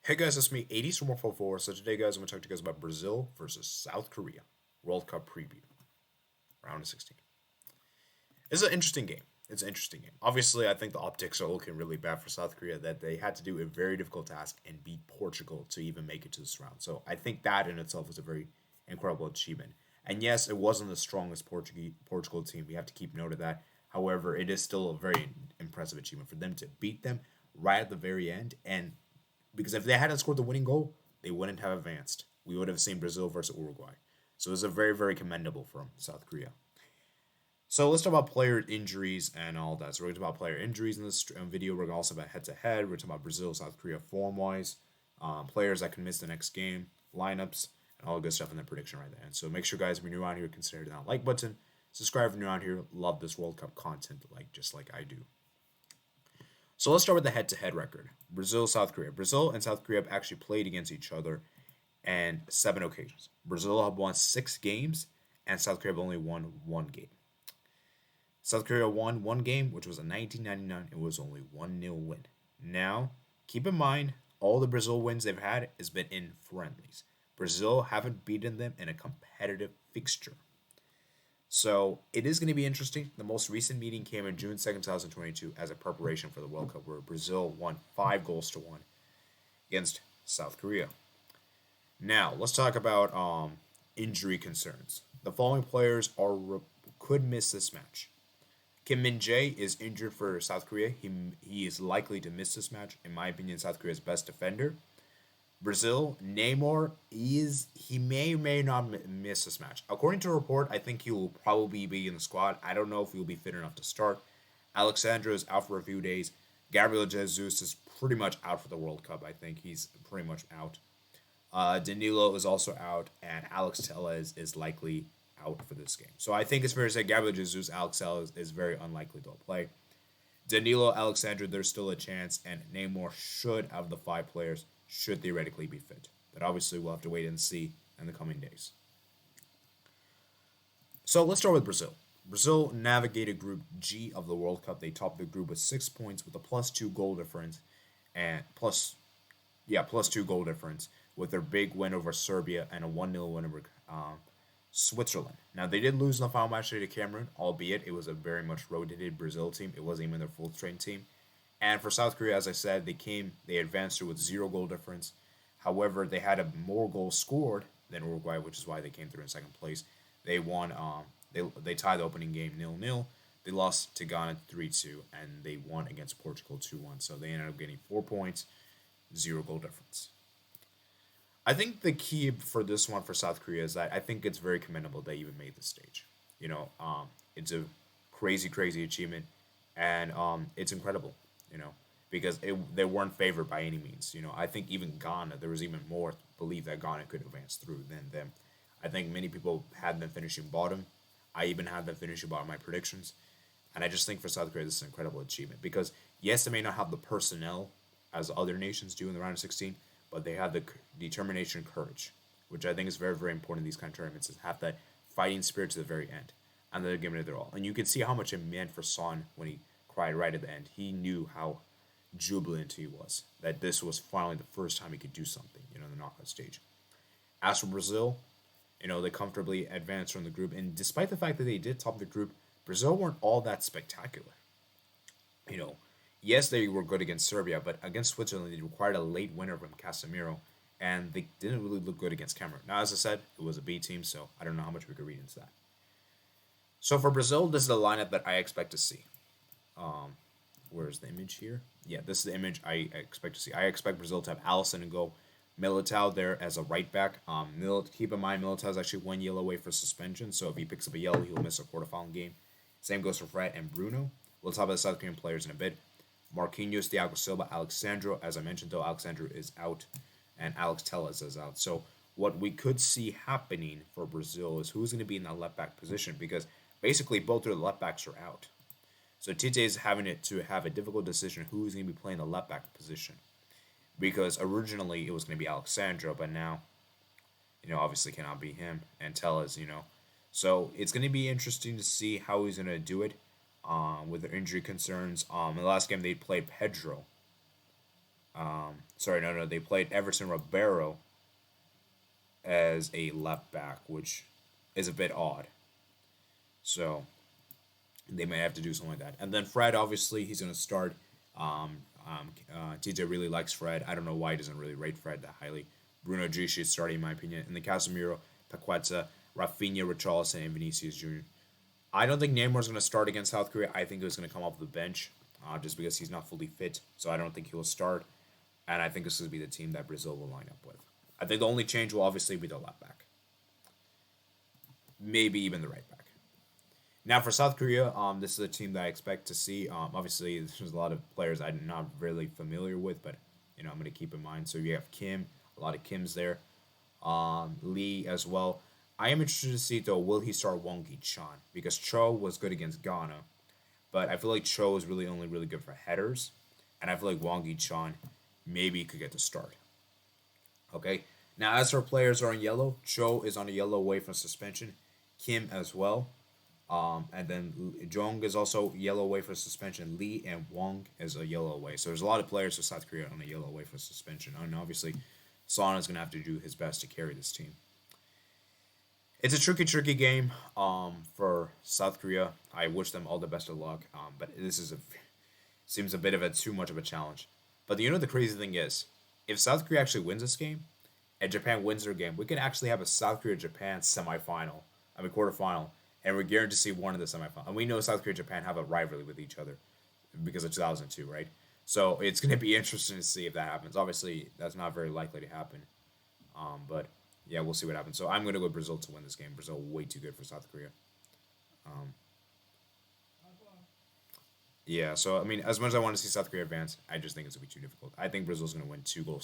Hey guys, it's me, 80s from 144. So today, guys, I'm going to talk to you guys about Brazil versus South Korea World Cup preview, round of 16. It's an interesting game. It's an interesting game. Obviously, I think the optics are looking really bad for South Korea that they had to do a very difficult task and beat Portugal to even make it to this round. So I think that in itself was a very incredible achievement. And yes, it wasn't the strongest Portugal team. We have to keep note of that. However, it is still a very impressive achievement for them to beat them right at the very end. And because if they hadn't scored the winning goal, they wouldn't have advanced. We would have seen Brazil versus Uruguay. So it was a very, very commendable from South Korea. So let's talk about player injuries and all that. So we're going to talk about player injuries in this video. We're going to also about head to head. We're talking about Brazil, South Korea form wise, players that can miss the next game, lineups, and all the good stuff in the prediction right there. And so make sure, guys, if you're new around here, consider that like button. Subscribe if you're new around here. Love this World Cup content, just like I do. So let's start with the head to head record. Brazil, South Korea. Brazil and South Korea have actually played against each other and 7 occasions. Brazil have won 6 games, and South Korea have only won 1 game. South Korea won 1 game, which was in 1999. It was only 1-0 win. Now, keep in mind, all the Brazil wins they've had has been in friendlies. Brazil haven't beaten them in a competitive fixture. So it is going to be interesting. The most recent meeting came in June 2nd, 2022 as a preparation for the World Cup, where Brazil won 5-1 against South Korea. Now, let's talk about injury concerns. The following players could miss this match. Kim Min-jae is injured for South Korea. He is likely to miss this match. In my opinion, South Korea's best defender. Brazil, Neymar he may or may not miss this match. According to a report, I think he will probably be in the squad. I don't know if he will be fit enough to start. Alex Sandro is out for a few days. Gabriel Jesus is pretty much out for the World Cup. I think he's pretty much out. Danilo is also out, and Alex Telles is likely out for this game. So I think it's fair to say Gabriel Jesus, Alex Telles is very unlikely to play. Danilo, Alexandra, there's still a chance, and Neymar should, out of the 5 players, should theoretically be fit. But obviously, we'll have to wait and see in the coming days. So let's start with Brazil. Brazil navigated Group G of the World Cup. They topped the group with 6 points with a +2 goal difference, and +2 goal difference with their big win over Serbia and a 1-0 win over Switzerland. Now, they did lose in the final match to Cameroon, albeit it was a very much rotated Brazil team. It wasn't even their full strength team. And for South Korea, as I said, they advanced through with 0 goal difference. However, they had more goals scored than Uruguay, which is why they came through in second place. They won. They tied the opening game 0-0. They lost to Ghana 3-2, and they won against Portugal 2-1. So they ended up getting 4 points, 0 goal difference. I think the key for this one for South Korea is that I think it's very commendable they even made this stage. It's a crazy, crazy achievement, and it's incredible. Because they weren't favored by any means. I think even Ghana, there was even more belief that Ghana could advance through than them. I think many people had them finishing bottom. I even had them finishing bottom in my predictions. And I just think for South Korea, this is an incredible achievement. Because, yes, they may not have the personnel as other nations do in the round of 16, but they have the determination and courage, which I think is very, very important in these kind of tournaments, is have that fighting spirit to the very end. And they're giving it their all. And you can see how much it meant for Son when he cried right at the end. He knew how jubilant he was, that this was finally the first time he could do something, in the knockout stage. As for Brazil, they comfortably advanced from the group, and despite the fact that they did top the group, Brazil weren't all that spectacular. Yes, they were good against Serbia, but against Switzerland, they required a late winner from Casemiro, and they didn't really look good against Cameroon. Now, as I said, it was a B team, so I don't know how much we could read into that. So for Brazil, this is the lineup that I expect to see. Where's the image here? Yeah, this is the image I expect to see. I expect Brazil to have Alisson and go Militao there as a right back. Keep in mind, Militao is actually 1 yellow away for suspension, so if he picks up a yellow, he'll miss a quarterfinal game. Same goes for Fred and Bruno. We'll talk about the South Korean players in a bit. Marquinhos, Thiago Silva, Alexandro. As I mentioned, though, Alexandro is out, and Alex Telles is out. So what we could see happening for Brazil is who's going to be in that left back position, because basically both of the left backs are out. So Tite is having to have a difficult decision who's going to be playing the left back position, because originally it was going to be Alexandro, but now, obviously cannot be him, and Telles, So it's going to be interesting to see how he's going to do it with their injury concerns. In the last game, they played Pedro. Sorry, no, they played Everton Ribeiro as a left back, which is a bit odd. So they may have to do something like that. And then Fred, obviously, he's going to start. TJ really likes Fred. I don't know why he doesn't really rate Fred that highly. Bruno G should start, in my opinion. And then Casemiro, Paqueta, Rafinha, Richarlison, and Vinicius Jr. I don't think Neymar's going to start against South Korea. I think he's going to come off the bench just because he's not fully fit. So I don't think he will start. And I think this will be the team that Brazil will line up with. I think the only change will obviously be the left back. Maybe even the right back. Now for South Korea, this is a team that I expect to see. Obviously, there's a lot of players I'm not really familiar with, but I'm going to keep in mind. So you have Kim, a lot of Kims there. Lee as well. I am interested to see though, will he start Wong Gi-chan? Because Cho was good against Ghana, but I feel like Cho is really only really good for headers, and I feel like Wong Gi-chan maybe could get the start. Okay. Now as our players are in yellow, Cho is on a yellow away from suspension. Kim as well. And then Jong is also yellow away for suspension. Lee and Wong is a yellow away. So there's a lot of players for South Korea on a yellow away for suspension. And obviously, Son is going to have to do his best to carry this team. It's a tricky game for South Korea. I wish them all the best of luck. But this seems a bit of too much of a challenge. But the crazy thing is, if South Korea actually wins this game, and Japan wins their game, we can actually have a South Korea-Japan quarterfinal. And we're guaranteed to see one in the semifinal. And we know South Korea and Japan have a rivalry with each other because of 2002, right? So it's going to be interesting to see if that happens. Obviously, that's not very likely to happen. But yeah, we'll see what happens. So I'm going to go Brazil to win this game. Brazil way too good for South Korea. Yeah, so I mean, as much as I want to see South Korea advance, I just think it's going to be too difficult. I think Brazil's going to win 2-0.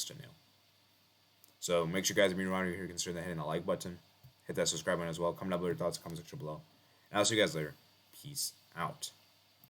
So make sure you guys, being around here, consider hitting the like button. Hit that subscribe button as well. Comment down below your thoughts, comment section below. And I'll see you guys later. Peace out.